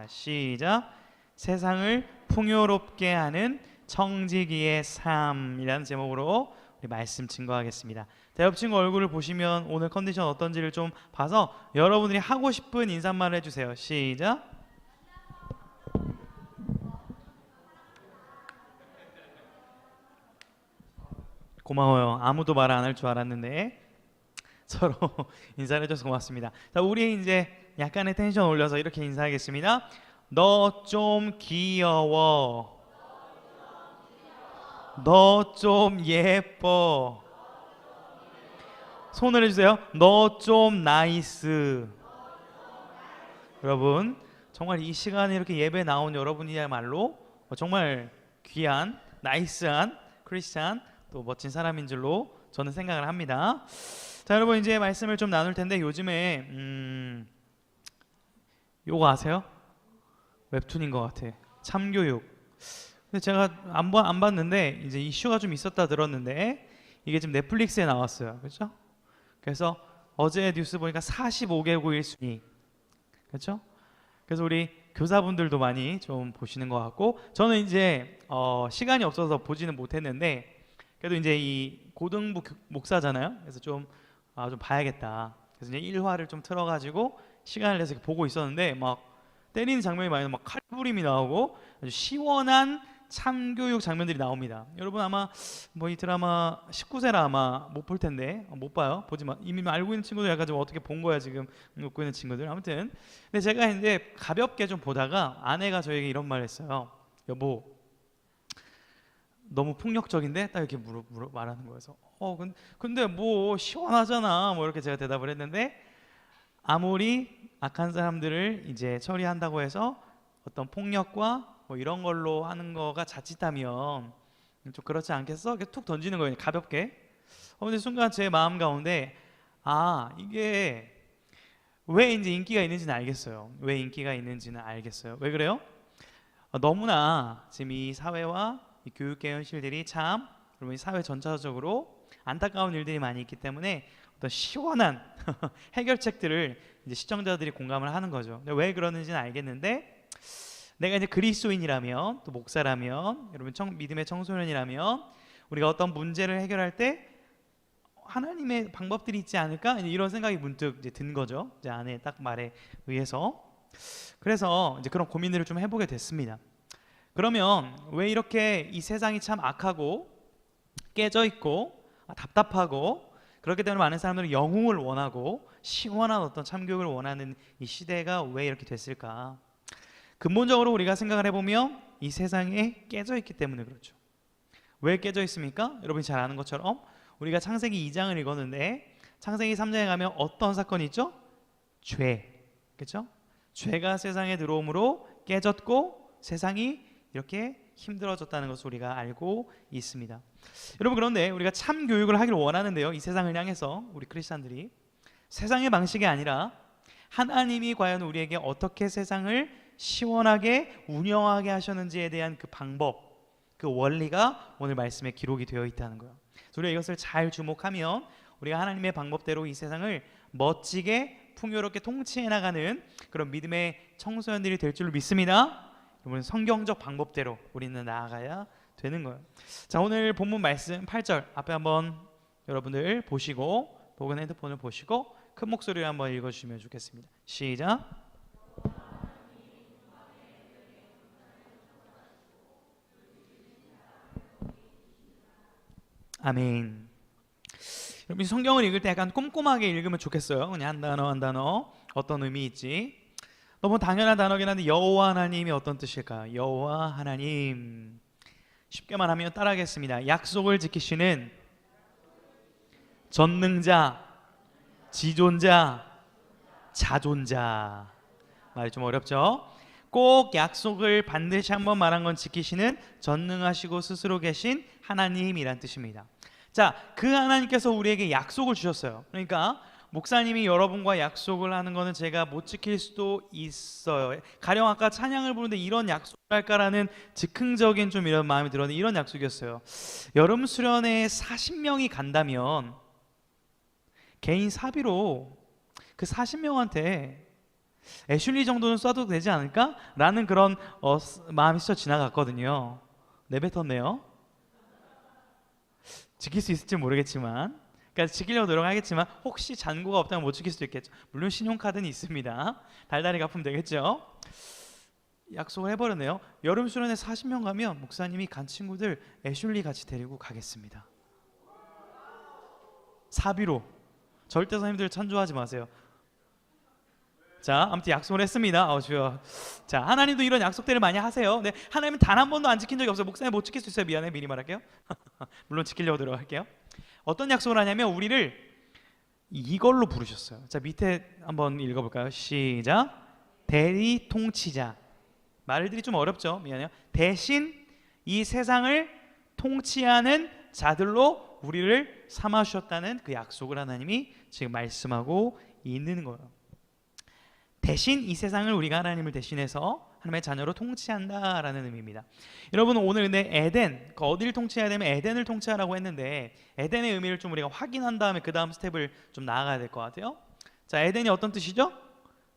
하겠습니다. 시작. 세상을 풍요롭게 하는 청지기의 삶이라는 제목으로 우리 말씀 증거하겠습니다. 자, 옆 친구 얼굴을 보시면 오늘 컨디션 어떤지를 좀 봐서 여러분들이 하고 싶은 인사말을 해주세요. 시작. 고마워요. 아무도 말 안 할 줄 알았는데 서로 인사를 해줘서 고맙습니다. 자, 우리 이제 약간의 텐션 올려서 이렇게 인사하겠습니다. 너 좀 귀여워. 너 좀 예뻐. 손을 해주세요. 너 좀 나이스. 여러분, 정말 이 시간에 이렇게 예배 나온 여러분이야말로 정말 귀한, 나이스한 크리스찬, 또 멋진 사람인 줄로 저는 생각을 합니다. 자, 여러분, 이제 말씀을 좀 나눌 텐데 요즘에 요거 아세요? 웹툰인 것 같아. 참교육. 근데 제가 안 봤는데 이제 이슈가 좀 있었다 들었는데 이게 지금 넷플릭스에 나왔어요. 그렇죠? 그래서 어제 뉴스 보니까 45개국 1순위. 그렇죠? 그래서 우리 교사분들도 많이 좀 보시는 것 같고, 저는 이제 시간이 없어서 보지는 못했는데 그래도 이제 이 고등부 목사잖아요. 그래서 좀 봐야겠다. 그래서 이제 1화를 좀 틀어가지고 시간을 내서 보고 있었는데 막 때리는 장면이 많이 나오고 막 칼부림이 나오고 아주 시원한 참교육 장면들이 나옵니다. 여러분 아마 뭐 이 드라마 19세라 아마 못 볼 텐데 못 봐요. 보지 마. 이미 알고 있는 친구들 약간 좀 어떻게 본 거야 지금 웃고 있는 친구들. 아무튼 근데 제가 이제 가볍게 좀 보다가 아내가 저에게 이런 말을 했어요. 여보, 너무 폭력적인데? 딱 이렇게 말하는 거여서 근데 뭐 시원하잖아 뭐 이렇게 제가 대답을 했는데, 아무리 악한 사람들을 이제 처리한다고 해서 어떤 폭력과 뭐 이런 걸로 하는 거가 자칫하면 좀 그렇지 않겠어? 이렇게 툭 던지는 거예요, 가볍게. 근데 순간 제 마음 가운데 이게 왜 이제 인기가 있는지는 알겠어요. 왜 인기가 있는지는 알겠어요. 왜 그래요? 너무나 지금 이 사회와 이 교육계 현실들이 참 여러분 사회 전체적으로 안타까운 일들이 많이 있기 때문에 어떤 시원한 해결책들을 이제 시청자들이 공감을 하는 거죠. 근데 왜 그러는지는 알겠는데, 내가 이제 그리스도인이라면 또 목사라면 여러분 믿음의 청소년이라면 우리가 어떤 문제를 해결할 때 하나님의 방법들이 있지 않을까 이런 생각이 문득 이제 든 거죠. 이제 아내 딱 말에 의해서. 그래서 이제 그런 고민들을 좀 해보게 됐습니다. 그러면 왜 이렇게 이 세상이 참 악하고 깨져 있고 답답하고 그렇기 때문에 많은 사람들은 영웅을 원하고 시원한 어떤 참교육을 원하는 이 시대가 왜 이렇게 됐을까? 근본적으로 우리가 생각을 해보면 이 세상에 깨져 있기 때문에 그렇죠. 왜 깨져 있습니까? 여러분이 잘 아는 것처럼 우리가 창세기 2장을 읽었는데 창세기 3장에 가면 어떤 사건이 있죠? 죄. 그렇죠? 죄가 세상에 들어옴으로 깨졌고 세상이 이렇게 힘들어졌다는 것을 우리가 알고 있습니다. 여러분, 그런데 우리가 참 교육을 하기를 원하는데요, 이 세상을 향해서 우리 크리스찬들이 세상의 방식이 아니라 하나님이 과연 우리에게 어떻게 세상을 시원하게 운영하게 하셨는지에 대한 그 방법, 그 원리가 오늘 말씀에 기록이 되어 있다는 거예요. 그래서 우리가 이것을 잘 주목하면 우리가 하나님의 방법대로 이 세상을 멋지게 풍요롭게 통치해 나가는 그런 믿음의 청소년들이 될 줄로 믿습니다. 여러분, 성경적 방법대로 우리는 나아가야 되는 거예요. 자, 오늘 본문 말씀 8절 앞에 한번 여러분들 보시고 혹은 핸드폰을 보시고 큰 목소리로 한번 읽어주시면 좋겠습니다. 시작. 아멘. 여러분, 성경을 읽을 때 약간 꼼꼼하게 읽으면 좋겠어요. 그냥 한 단어 한 단어 어떤 의미 있지. 너무 당연한 단어긴 한데 여호와 하나님이 어떤 뜻일까요? 여호와 하나님, 쉽게만 하면 따라하겠습니다. 약속을 지키시는 전능자, 지존자, 자존자. 말이 좀 어렵죠? 꼭 약속을 반드시 한번 말한 건 지키시는 전능하시고 스스로 계신 하나님이란 뜻입니다. 자, 그 하나님께서 우리에게 약속을 주셨어요. 그러니까 목사님이 여러분과 약속을 하는 거는 제가 못 지킬 수도 있어요. 가령 아까 찬양을 부르는데 이런 약속을 할까라는 즉흥적인 좀 이런 마음이 들었는데 이런 약속이었어요. 여름 수련회에 40명이 간다면 개인 사비로 그 40명한테 애슐리 정도는 써도 되지 않을까? 라는 그런 마음이 스쳐 지나갔거든요. 내뱉었네요. 지킬 수 있을지 모르겠지만, 그러니까 지키려고 노력하겠지만 혹시 잔고가 없다면 못 지킬 수도 있겠죠. 물론 신용카드는 있습니다. 달달이 갚으면 되겠죠. 약속을 해버렸네요. 여름 수련회 40명 가면 목사님이 간 친구들 애슐리 같이 데리고 가겠습니다. 사비로. 절대 선생님들 찬조하지 마세요. 자, 아무튼 약속을 했습니다. 주여. 자, 하나님도 이런 약속들을 많이 하세요. 네, 하나님은 단 한 번도 안 지킨 적이 없어요. 목사님 못 지킬 수 있어요. 미안해, 미리 말할게요. 물론 지키려고 들어갈게요. 어떤 약속을 하냐면 우리를 이걸로 부르셨어요. 자, 밑에 한번 읽어볼까요? 시작. 대리 통치자. 말들이 좀 어렵죠? 미안해요. 대신 이 세상을 통치하는 자들로 우리를 삼아주셨다는 그 약속을 하나님이 지금 말씀하고 있는 거예요. 대신 이 세상을 우리가 하나님을 대신해서 하나님의 자녀로 통치한다라는 의미입니다. 여러분, 오늘 근데 에덴, 어디를 통치해야 되면 에덴을 통치하라고 했는데 에덴의 의미를 좀 우리가 확인한 다음에 그 다음 스텝을 좀 나아가야 될 것 같아요. 자, 에덴이 어떤 뜻이죠?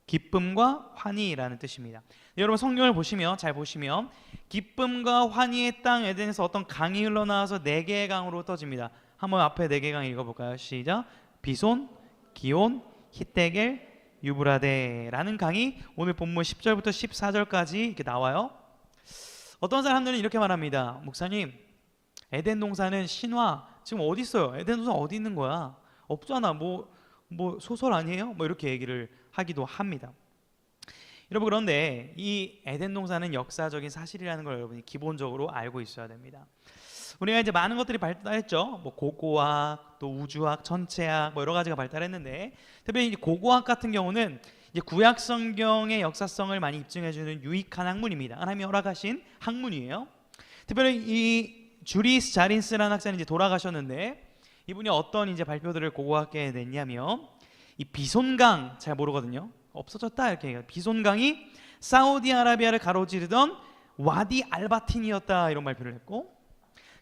기쁨과 환희라는 뜻입니다. 여러분, 성경을 보시면, 잘 보시면 기쁨과 환희의 땅 에덴에서 어떤 강이 흘러나와서 4개의 강으로 떠집니다. 한번 앞에 4개의 강 읽어볼까요? 시작. 비손, 기온, 히데겔, 유브라데라는 강이 오늘 본문 10절부터 14절까지 이렇게 나와요. 어떤 사람들은 이렇게 말합니다. 목사님, 에덴 동산은 신화, 지금 어디 있어요? 에덴 동산 어디 있는 거야? 없잖아. 뭐 소설 아니에요? 뭐 이렇게 얘기를 하기도 합니다. 여러분, 그런데 이 에덴 동산은 역사적인 사실이라는 걸 여러분이 기본적으로 알고 있어야 됩니다. 우리가 이제 많은 것들이 발달했죠. 뭐 고고학, 또 우주학, 천체학, 뭐 여러 가지가 발달했는데, 특별히 이제 고고학 같은 경우는 이제 구약 성경의 역사성을 많이 입증해주는 유익한 학문입니다. 하나님이 허락하신 학문이에요. 특별히 이 주리스 자린스라는 학자는 이제 돌아가셨는데, 이분이 어떤 이제 발표들을 고고학계에 냈냐면, 이 비손강, 잘 모르거든요. 없어졌다 이렇게 얘기해요. 비손강이 사우디아라비아를 가로지르던 와디 알바틴이었다 이런 발표를 했고,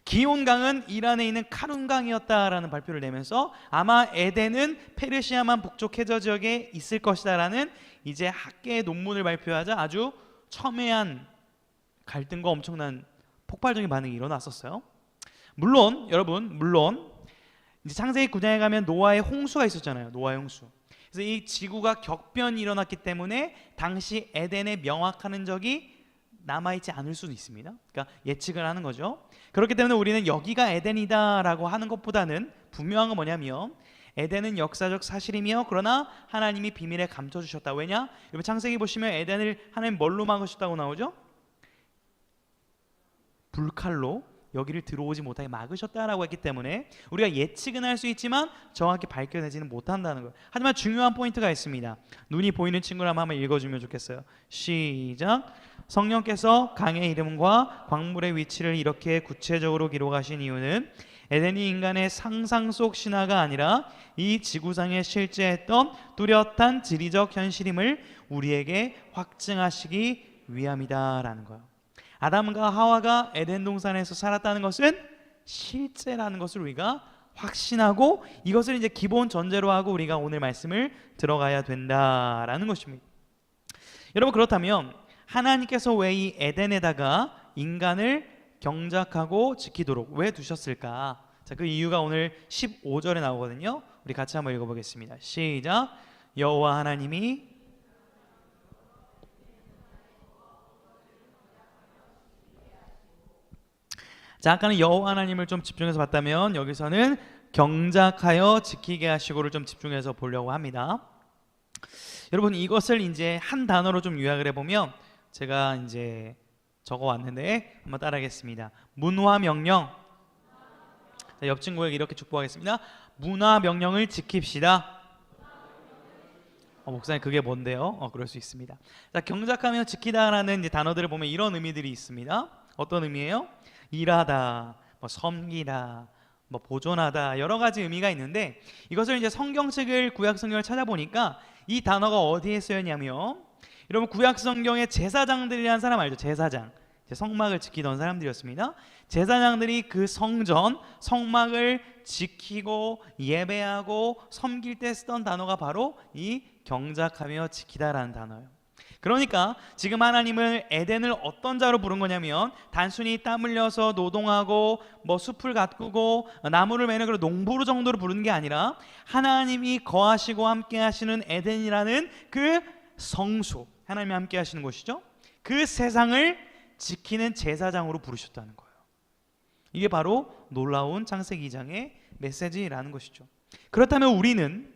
기온강은 이란에 있는 카룬강이었다라는 발표를 내면서 아마 에덴은 페르시아만 북쪽 해저 지역에 있을 것이다라는 이제 학계의 논문을 발표하자 아주 첨예한 갈등과 엄청난 폭발적인 반응이 일어났었어요. 물론 여러분, 이제 창세기 9장에 가면 노아의 홍수가 있었잖아요. 노아의 홍수. 그래서 이 지구가 격변이 일어났기 때문에 당시 에덴의 명확한 흔적이 남아있지 않을 수도 있습니다. 그러니까 예측을 하는 거죠. 그렇기 때문에 우리는 여기가 에덴이다라고 하는 것보다는 분명한 건 뭐냐면 에덴은 역사적 사실이며 그러나 하나님이 비밀에 감춰주셨다. 왜냐? 여러분, 창세기 보시면 에덴을 하나님 뭘로 막으셨다고 나오죠? 불칼로 여기를 들어오지 못하게 막으셨다라고 했기 때문에 우리가 예측은 할 수 있지만 정확히 밝혀내지는 못한다는 거예요. 하지만 중요한 포인트가 있습니다. 눈이 보이는 친구라면 한번 읽어주면 좋겠어요. 시작. 성령께서 강의 이름과 광물의 위치를 이렇게 구체적으로 기록하신 이유는 에덴이 인간의 상상 속 신화가 아니라 이 지구상에 실제했던 뚜렷한 지리적 현실임을 우리에게 확증하시기 위함이다라는 거예요. 아담과 하와가 에덴 동산에서 살았다는 것은 실제라는 것을 우리가 확신하고 이것을 이제 기본 전제로 하고 우리가 오늘 말씀을 들어가야 된다라는 것입니다. 여러분, 그렇다면 하나님께서 왜 이 에덴에다가 인간을 경작하고 지키도록 왜 두셨을까? 자, 그 이유가 오늘 15절에 나오거든요. 우리 같이 한번 읽어보겠습니다. 시작. 여호와 하나님이 자, 아까는 여호와 하나님을 좀 집중해서 봤다면 여기서는 경작하여 지키게 하시고를 좀 집중해서 보려고 합니다. 여러분, 이것을 이제 한 단어로 좀 요약을 해보면 제가 이제 적어왔는데 한번 따라하겠습니다. 문화 명령. 자, 옆 친구에게 이렇게 축복하겠습니다. 문화 명령을 지킵시다. 목사님, 그게 뭔데요? 그럴 수 있습니다. 자, 경작하며 지키다라는 이제 단어들을 보면 이런 의미들이 있습니다. 어떤 의미예요? 일하다, 섬기다, 보존하다, 여러 가지 의미가 있는데 이것을 이제 성경책을 구약 성경을 찾아보니까 이 단어가 어디에 쓰였냐면, 여러분, 구약 성경의 제사장들이라는 사람 알죠? 제사장, 성막을 지키던 사람들이었습니다. 제사장들이 그 성전, 성막을 지키고 예배하고 섬길 때 쓰던 단어가 바로 이 경작하며 지키다라는 단어예요. 그러니까 지금 하나님을 에덴을 어떤 자로 부른 거냐면 단순히 땀 흘려서 노동하고 뭐 숲을 가꾸고 나무를 매는 그런 농부로 정도로 부르는 게 아니라 하나님이 거하시고 함께 하시는 에덴이라는 그 성소, 하나님이 함께 하시는 곳이죠. 그 세상을 지키는 제사장으로 부르셨다는 거예요. 이게 바로 놀라운 창세기 2장의 메시지라는 것이죠. 그렇다면 우리는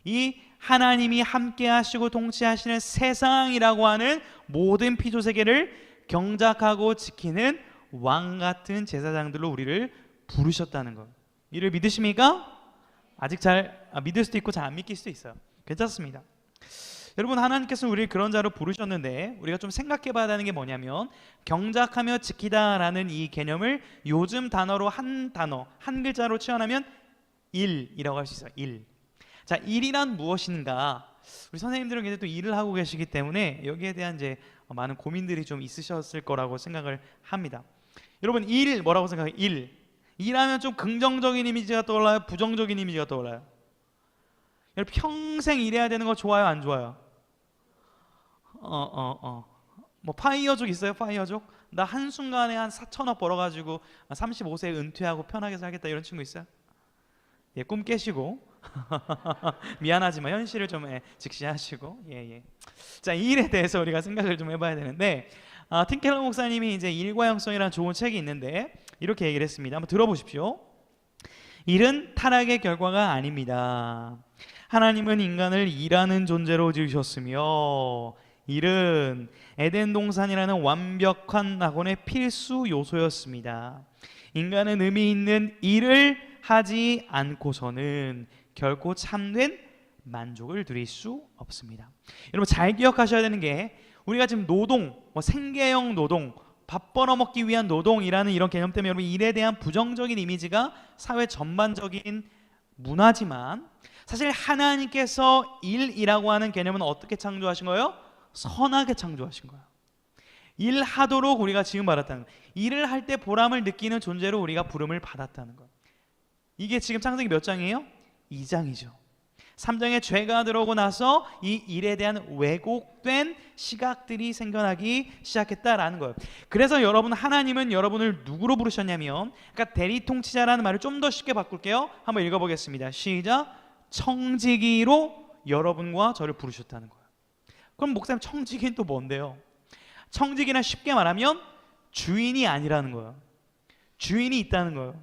이 하나님이 함께 하시고 통치하시는 세상이라고 하는 모든 피조세계를 경작하고 지키는 왕 같은 제사장들로 우리를 부르셨다는 것, 이를 믿으십니까? 아직 잘 믿을 수도 있고 잘 안 믿길 수도 있어요. 괜찮습니다. 여러분, 하나님께서는 우리를 그런 자로 부르셨는데 우리가 좀 생각해 봐야 하는 게 뭐냐면 경작하며 지키다라는 이 개념을 요즘 단어로 한 글자로 치환하면 일이라고 할 수 있어요. 일. 자, 일이란 무엇인가? 우리 선생님들은 굉장히 또 일을 하고 계시기 때문에 여기에 대한 이제 많은 고민들이 좀 있으셨을 거라고 생각을 합니다. 여러분, 일 뭐라고 생각해요? 일하면 좀 긍정적인 이미지가 떠올라요? 부정적인 이미지가 떠올라요? 여러분, 평생 일해야 되는 거 좋아요? 안 좋아요? 뭐 파이어족 있어요? 파이어족? 나 한순간에 한 4천억 벌어가지고 35세에 은퇴하고 편하게 살겠다 이런 친구 있어요? 예, 꿈 깨시고 미안하지만 현실을 좀 직시하시고 자, 이 일에 대해서 우리가 생각을 좀 해봐야 되는데 팀 켈러 목사님이 이제 일과 영성이라는 좋은 책이 있는데 이렇게 얘기를 했습니다. 한번 들어보십시오. 일은 타락의 결과가 아닙니다. 하나님은 인간을 일하는 존재로 지으셨으며 일은 에덴 동산이라는 완벽한 낙원의 필수 요소였습니다. 인간은 의미 있는 일을 하지 않고서는 결코 참된 만족을 누릴 수 없습니다. 여러분, 잘 기억하셔야 되는 게 우리가 지금 노동, 생계형 노동, 밥 벌어먹기 위한 노동이라는 이런 개념 때문에 여러분 일에 대한 부정적인 이미지가 사회 전반적인 문화지만 사실 하나님께서 일이라고 하는 개념은 어떻게 창조하신 거예요? 선하게 창조하신 거예요. 일하도록 우리가 지음 받았다는 거예요. 일을 할 때 보람을 느끼는 존재로 우리가 부름을 받았다는 거예요. 이게 지금 창세기 몇 장이에요? 2장이죠. 3장에 죄가 들어오고 나서 이 일에 대한 왜곡된 시각들이 생겨나기 시작했다라는 거예요. 그래서 여러분, 하나님은 여러분을 누구로 부르셨냐면, 그러니까 대리통치자라는 말을 좀 더 쉽게 바꿀게요. 한번 읽어보겠습니다. 시작. 청지기로 여러분과 저를 부르셨다는 거예요. 그럼 목사님, 청지기는 또 뭔데요? 청지기는 쉽게 말하면 주인이 아니라는 거예요. 주인이 있다는 거예요.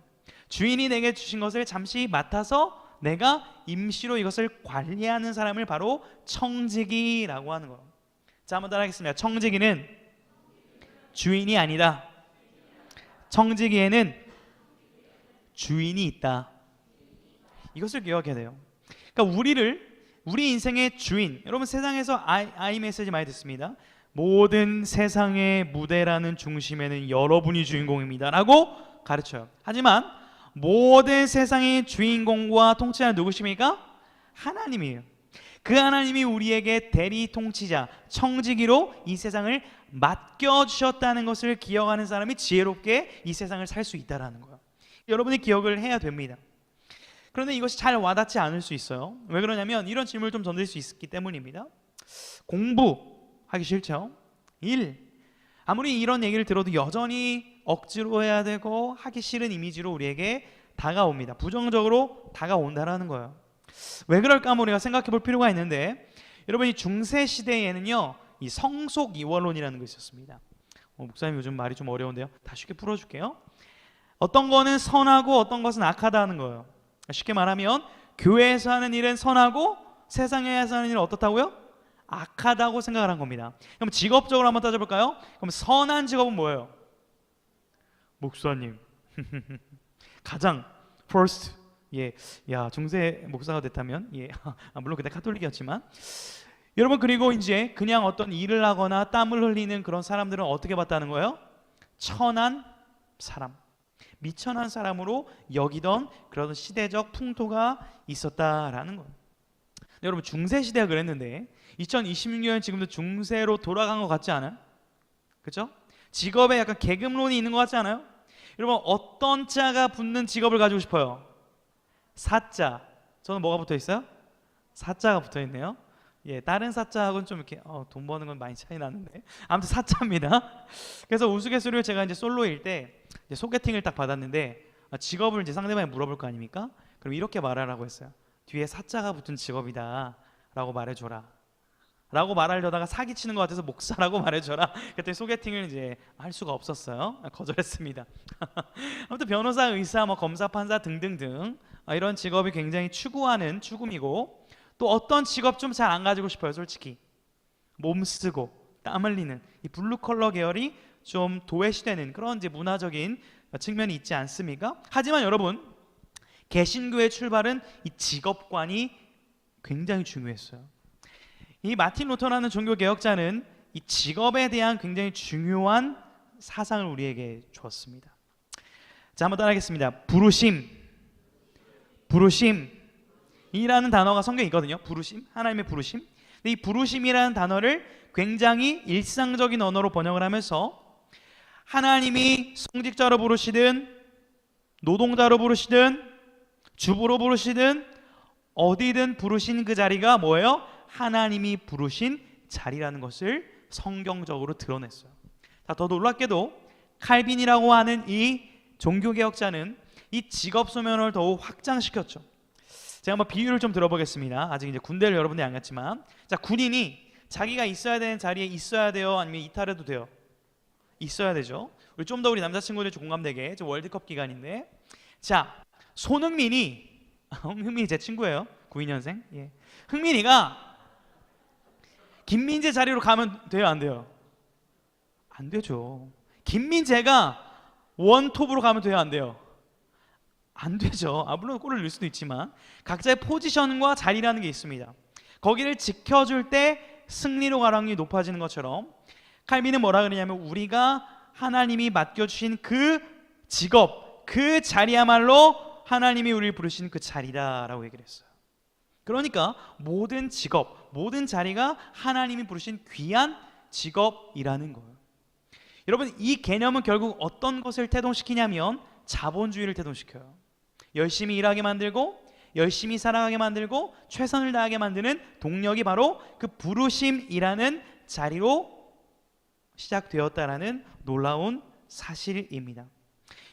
주인이 내게 주신 것을 잠시 맡아서 내가 임시로 이것을 관리하는 사람을 바로 청지기라고 하는 거예요. 자, 한번 따라하겠습니다. 청지기는 주인이 아니다. 청지기에는 주인이 있다. 이것을 기억해야 돼요. 그러니까 우리 인생의 주인, 여러분 세상에서 I 메시지 많이 듣습니다. 모든 세상의 무대라는 중심에는 여러분이 주인공입니다 라고 가르쳐요. 하지만 모든 세상의 주인공과 통치자는 누구십니까? 하나님이에요. 그 하나님이 우리에게 대리 통치자, 청지기로 이 세상을 맡겨주셨다는 것을 기억하는 사람이 지혜롭게 이 세상을 살 수 있다는 거예요. 여러분이 기억을 해야 됩니다. 그런데 이것이 잘 와닿지 않을 수 있어요. 왜 그러냐면 이런 질문을 좀 던질 수 있기 때문입니다. 공부하기 싫죠? 아무리 이런 얘기를 들어도 여전히 억지로 해야 되고 하기 싫은 이미지로 우리에게 다가옵니다. 부정적으로 다가온다라는 거예요. 왜 그럴까 한번 우리가 생각해 볼 필요가 있는데, 여러분 이 중세 시대에는요 이 성속 이원론이라는 거 있었습니다. 목사님 요즘 말이 좀 어려운데요, 다 쉽게 풀어줄게요. 어떤 거는 선하고 어떤 것은 악하다는 거예요. 쉽게 말하면 교회에서 하는 일은 선하고 세상에서 하는 일은 어떻다고요? 악하다고 생각을 한 겁니다. 그럼 직업적으로 한번 따져볼까요? 그럼 선한 직업은 뭐예요? 목사님. 가장 first. 야, 중세 목사가 됐다면 물론 그때 카톨릭이었지만 여러분, 그리고 이제 그냥 어떤 일을 하거나 땀을 흘리는 그런 사람들은 어떻게 봤다는 거예요? 천한 사람, 미천한 사람으로 여기던 그런 시대적 풍토가 있었다라는 거예요. 여러분, 중세 시대가 그랬는데 2026년 지금도 중세로 돌아간 것 같지 않아요? 그렇죠? 직업에 약간 계급론이 있는 것 같지 않아요? 여러분, 어떤 자가 붙는 직업을 가지고 싶어요? 사자. 저는 뭐가 붙어 있어요? 사자가 붙어 있네요. 예, 다른 사자하고는 좀 이렇게 돈 버는 건 많이 차이 나는데 아무튼 사자입니다. 그래서 우스갯소리로 제가 이제 솔로일 때 이제 소개팅을 딱 받았는데 직업을 이제 상대방이 물어볼 거 아닙니까? 그럼 이렇게 말하라고 했어요. 뒤에 사자가 붙은 직업이다라고 말해줘라. 라고 말하려다가 사기치는 것 같아서 목사라고 말해줘라. 그때 소개팅을 이제 할 수가 없었어요. 거절했습니다. 아무튼 변호사, 의사, 뭐 검사, 판사 등등등 이런 직업이 굉장히 추구하는 추구미고, 또 어떤 직업 좀 잘 안 가지고 싶어요. 솔직히 몸 쓰고 땀 흘리는 이 블루 컬러 계열이 좀 도외시되는 그런 이제 문화적인 측면이 있지 않습니까? 하지만 여러분, 개신교의 출발은 이 직업관이 굉장히 중요했어요. 이 마틴 루터라는 종교 개혁자는 이 직업에 대한 굉장히 중요한 사상을 우리에게 주었습니다. 자, 한번 따라하겠습니다. 부르심이라는 단어가 성경에 있거든요. 부르심, 하나님의 부르심. 근데 이 부르심이라는 단어를 굉장히 일상적인 언어로 번역을 하면서 하나님이 성직자로 부르시든 노동자로 부르시든 주부로 부르시든 어디든 부르신 그 자리가 뭐예요? 하나님이 부르신 자리라는 것을 성경적으로 드러냈어요. 자, 더 놀랍게도 칼빈이라고 하는 이 종교개혁자는 이 직업 소명을 더욱 확장시켰죠. 제가 한번 비유를 좀 들어보겠습니다. 아직 이제 군대를 여러분들이 안 갔지만, 자, 군인이 자기가 있어야 되는 자리에 있어야 돼요? 아니면 이탈해도 돼요? 있어야 되죠. 우리 좀 더 우리 남자친구들 좀 공감되게, 지금 월드컵 기간인데, 자, 손흥민이 흥민이 제 친구예요. 92년생. 예. 흥민이가 김민재 자리로 가면 돼요, 안 돼요? 안 되죠. 김민재가 원톱으로 가면 돼요, 안 돼요? 안 되죠. 물론 골을 넣을 수도 있지만 각자의 포지션과 자리라는 게 있습니다. 거기를 지켜줄 때 승리로 갈 확률이 높아지는 것처럼 칼빈은 뭐라 그러냐면, 우리가 하나님이 맡겨주신 그 직업, 그 자리야말로 하나님이 우리를 부르신 그 자리다라고 얘기를 했어요. 그러니까 모든 직업, 모든 자리가 하나님이 부르신 귀한 직업이라는 거예요. 여러분, 이 개념은 결국 어떤 것을 태동시키냐면 자본주의를 태동시켜요. 열심히 일하게 만들고 열심히 살아가게 만들고 최선을 다하게 만드는 동력이 바로 그 부르심이라는 자리로 시작되었다라는 놀라운 사실입니다.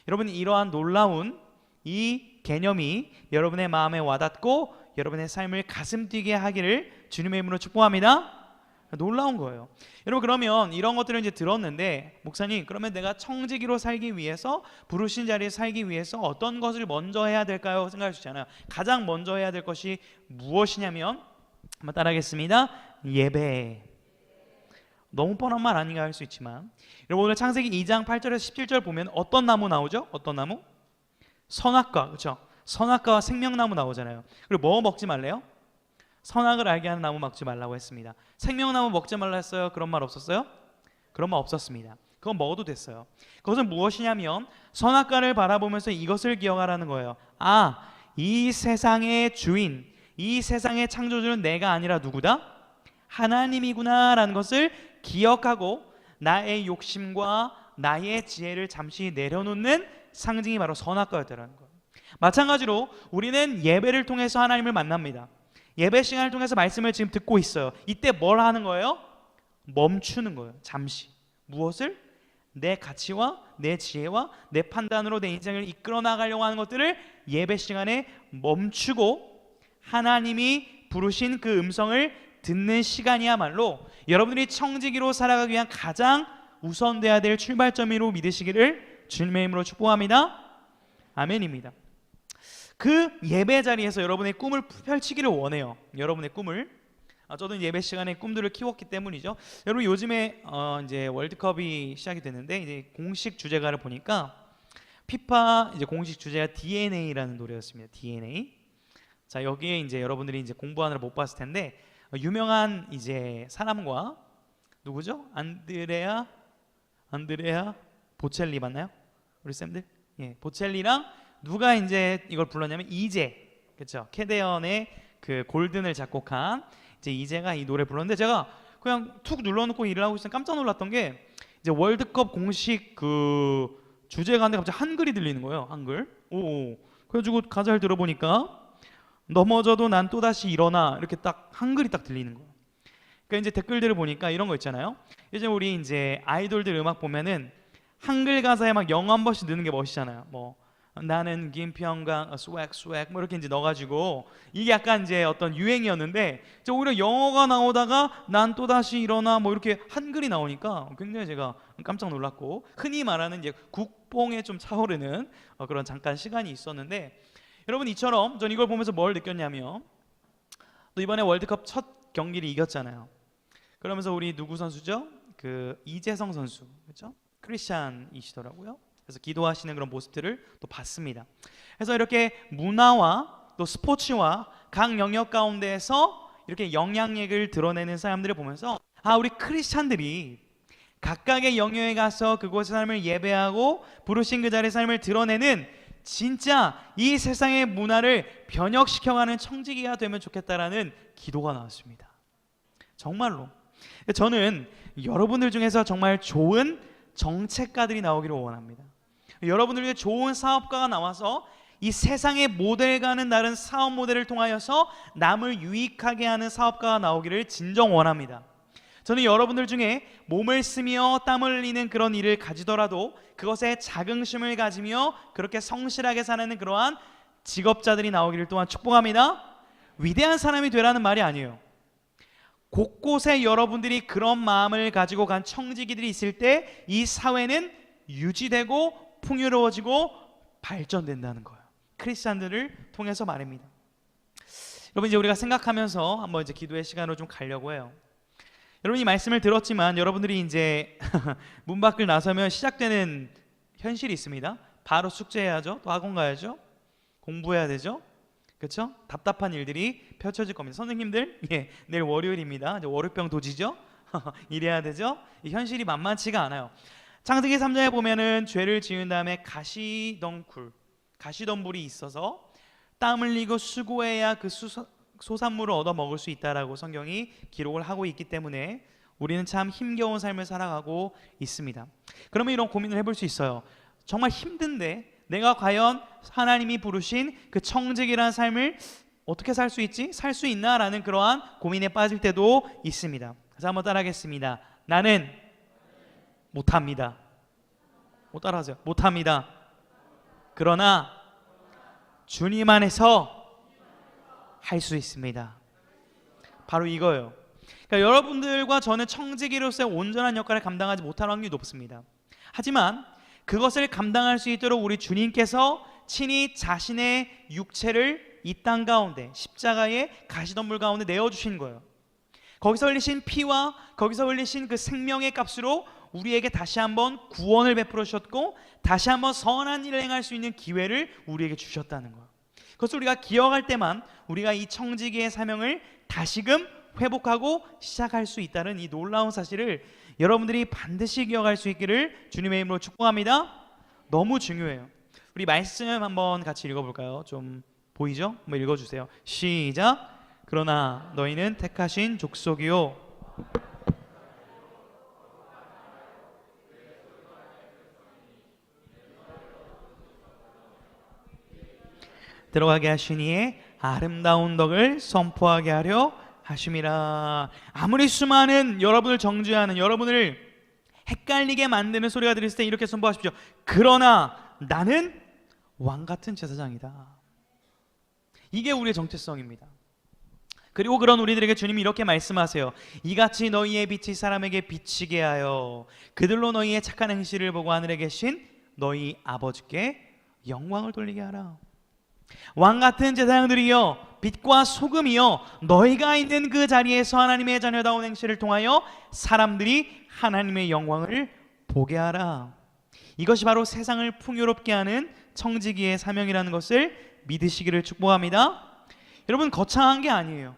여러분, 이러한 놀라운 이 개념이 여러분의 마음에 와닿고 여러분의 삶을 가슴 뛰게 하기를 주님의 이름으로 축복합니다. 놀라운 거예요. 여러분, 그러면 이런 것들을 이제 들었는데, 목사님, 그러면 내가 청지기로 살기 위해서, 부르신 자리에 살기 위해서 어떤 것을 먼저 해야 될까요? 생각해 주시잖아요. 가장 먼저 해야 될 것이 무엇이냐면, 한번 따라하겠습니다. 예배. 너무 뻔한 말 아닌가 할 수 있지만, 여러분, 오늘 창세기 2장 8절에서 17절 보면 어떤 나무 나오죠? 어떤 나무? 선악과, 그렇죠? 선악과와 생명나무 나오잖아요. 그리고 뭐 먹지 말래요? 선악을 알게 하는 나무 먹지 말라고 했습니다. 생명나무 먹지 말라 했어요? 그런 말 없었어요? 그런 말 없었습니다. 그건 먹어도 됐어요. 그것은 무엇이냐면 선악과를 바라보면서 이것을 기억하라는 거예요. 이 세상의 주인, 이 세상의 창조주는 내가 아니라 누구다? 하나님이구나 라는 것을 기억하고 나의 욕심과 나의 지혜를 잠시 내려놓는 상징이 바로 선악과였다는 거예요. 마찬가지로 우리는 예배를 통해서 하나님을 만납니다. 예배 시간을 통해서 말씀을 지금 듣고 있어요. 이때 뭘 하는 거예요? 멈추는 거예요. 잠시. 무엇을? 내 가치와 내 지혜와 내 판단으로 내 인생을 이끌어 나가려고 하는 것들을 예배 시간에 멈추고 하나님이 부르신 그 음성을 듣는 시간이야말로 여러분들이 청지기로 살아가기 위한 가장 우선돼야 될 출발점으로 믿으시기를 주님의 이름으로 축복합니다. 아멘입니다. 그 예배 자리에서 여러분의 꿈을 펼치기를 원해요. 여러분의 꿈을. 저도 예배 시간에 꿈들을 키웠기 때문이죠. 여러분, 요즘에 이제 월드컵이 시작이 됐는데 이제 공식 주제가를 보니까 피파 이제 공식 주제가 DNA라는 노래였습니다. DNA. 자, 여기에 이제 여러분들이 이제 공부하느라 못 봤을 텐데 유명한 이제 사람과 누구죠? 안드레아 보첼리 맞나요? 우리 쌤들? 예, 보첼리랑 누가 이제 이걸 불렀냐면 이재, 그렇죠? 캐대언의 그 골든을 작곡한 이제 이재가 이 노래 불렀는데, 제가 그냥 툭 눌러놓고 일을 하고 있으면 깜짝 놀랐던 게 이제 월드컵 공식 그 주제가인데 갑자기 한글이 들리는 거예요. 한글. 오. 그래가지고 가사를 들어보니까 넘어져도 난 또다시 일어나, 이렇게 딱 한글이 딱 들리는 거예요. 그러니까 이제 댓글들을 보니까 이런 거 있잖아요. 요즘 우리 이제 아이돌들 음악 보면은 한글 가사에 막 영어 한 번씩 넣는 게 멋있잖아요. 뭐 나는 김평강 스웩 뭐 이렇게 이제 넣어가지고 이게 약간 이제 어떤 유행이었는데 이제 오히려 영어가 나오다가 난 또다시 일어나 뭐 이렇게 한글이 나오니까 굉장히 제가 깜짝 놀랐고, 흔히 말하는 이제 국뽕에 좀 차오르는 그런 잠깐 시간이 있었는데, 여러분 이처럼 전 이걸 보면서 뭘 느꼈냐면, 또 이번에 월드컵 첫 경기를 이겼잖아요. 그러면서 우리 누구 선수죠? 그 이재성 선수, 그렇죠? 크리스찬이시더라고요. 그래서 기도하시는 그런 모습들을 또 봤습니다. 그래서 이렇게 문화와 또 스포츠와 각 영역 가운데에서 이렇게 영향력을 드러내는 사람들을 보면서, 아, 우리 크리스찬들이 각각의 영역에 가서 그곳의 삶을 예배하고 부르신 그 자리의 삶을 드러내는 진짜 이 세상의 문화를 변혁시켜가는 청지기가 되면 좋겠다라는 기도가 나왔습니다. 정말로 저는 여러분들 중에서 정말 좋은 정책가들이 나오기를 원합니다. 여러분들 중에 좋은 사업가가 나와서 이 세상의 모델과는 다른 사업 모델을 통하여서 남을 유익하게 하는 사업가가 나오기를 진정 원합니다. 저는 여러분들 중에 몸을 쓰며 땀을 흘리는 그런 일을 가지더라도 그것에 자긍심을 가지며 그렇게 성실하게 사는 그러한 직업자들이 나오기를 또한 축복합니다. 위대한 사람이 되라는 말이 아니에요. 곳곳에 여러분들이 그런 마음을 가지고 간 청지기들이 있을 때 이 사회는 유지되고 풍요로워지고 발전된다는 거예요. 크리스찬들을 통해서 말입니다. 여러분, 이제 우리가 생각하면서 한번 이제 기도의 시간으로 좀 가려고 해요. 여러분, 이 말씀을 들었지만 여러분들이 이제 문 밖을 나서면 시작되는 현실이 있습니다. 바로 숙제해야죠. 또 학원 가야죠. 공부해야 되죠. 그렇죠? 답답한 일들이 펼쳐질 겁니다. 선생님들, 내일 월요일입니다. 이제 월요병 도지죠. 일해야 되죠. 이 현실이 만만치가 않아요. 창세기 3장에 보면은 죄를 지은 다음에 가시덤불이 있어서 땀 흘리고 수고해야 그 소산물을 얻어 먹을 수 있다라고 성경이 기록을 하고 있기 때문에 우리는 참 힘겨운 삶을 살아가고 있습니다. 그러면 이런 고민을 해볼 수 있어요. 정말 힘든데 내가 과연 하나님이 부르신 그 청직이라는 삶을 어떻게 살 수 있지? 살 수 있나? 라는 그러한 고민에 빠질 때도 있습니다. 그래서 한번 따라하겠습니다. 나는 못합니다. 못 따라하세요. 못합니다. 그러나 주님 안에서 할 수 있습니다. 바로 이거예요. 그러니까 여러분들과 저는 청지기로서의 온전한 역할을 감당하지 못할 확률이 높습니다. 하지만 그것을 감당할 수 있도록 우리 주님께서 친히 자신의 육체를 이 땅 가운데 십자가의 가시덤불 가운데 내어주신 거예요. 거기서 흘리신 피와 거기서 흘리신 그 생명의 값으로 우리에게 다시 한번 구원을 베풀어 주셨고 다시 한번 선한 일을 행할 수 있는 기회를 우리에게 주셨다는 거예요. 그것을 우리가 기억할 때만 우리가 이 청지기의 사명을 다시금 회복하고 시작할 수 있다는 이 놀라운 사실을 여러분들이 반드시 기억할 수 있기를 주님의 이름으로 축복합니다. 너무 중요해요. 우리 말씀 한번 같이 읽어볼까요? 좀 보이죠? 한번 읽어주세요. 시작. 그러나 너희는 택하신 족속이요 들어가게 하시니에 아름다운 덕을 선포하게 하려 하심이라. 아무리 수많은 여러분을 정죄하는, 여러분을 헷갈리게 만드는 소리가 들렸을 때 이렇게 선포하십시오. 그러나 나는 왕같은 제사장이다. 이게 우리의 정체성입니다. 그리고 그런 우리들에게 주님이 이렇게 말씀하세요. 이같이 너희의 빛이 사람에게 비치게 하여 그들로 너희의 착한 행실을 보고 하늘에 계신 너희 아버지께 영광을 돌리게 하라. 왕같은 제사장들이여 빛과 소금이여 너희가 있는 그 자리에서 하나님의 자녀다운 행실을 통하여 사람들이 하나님의 영광을 보게 하라. 이것이 바로 세상을 풍요롭게 하는 청지기의 사명이라는 것을 믿으시기를 축복합니다. 여러분, 거창한 게 아니에요.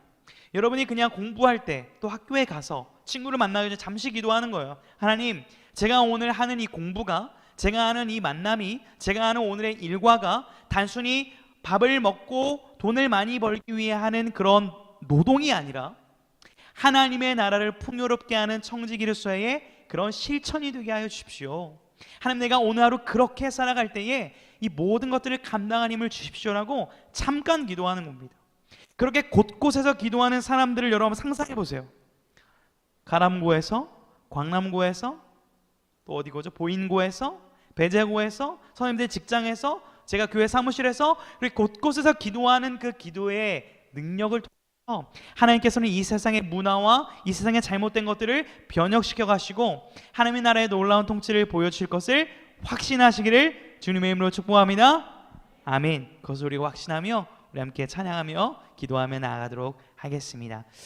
여러분이 그냥 공부할 때 또 학교에 가서 친구를 만나기 전에 잠시 기도하는 거예요. 하나님, 제가 오늘 하는 이 공부가, 제가 하는 이 만남이, 제가 하는 오늘의 일과가 단순히 밥을 먹고 돈을 많이 벌기 위해 하는 그런 노동이 아니라 하나님의 나라를 풍요롭게 하는 청지기로서의 그런 실천이 되게 하여 주십시오. 하나님, 내가 오늘 하루 그렇게 살아갈 때에 이 모든 것들을 감당하는 힘을 주십시오라고 잠깐 기도하는 겁니다. 그렇게 곳곳에서 기도하는 사람들을 여러분 상상해 보세요. 가람고에서, 광남고에서, 또 어디고죠? 보인고에서, 배재고에서, 선생님들 직장에서, 제가 교회 사무실에서, 그리고 곳곳에서 기도하는 그 기도의 능력을 통해서 하나님께서는 이 세상의 문화와 이 세상의 잘못된 것들을 변혁시켜 가시고 하나님의 나라의 놀라운 통치를 보여주실 것을 확신하시기를 주님의 이름으로 축복합니다. 아멘. 그것을 우리가 확신하며 우리 함께 찬양하며 기도하며 나아가도록 하겠습니다.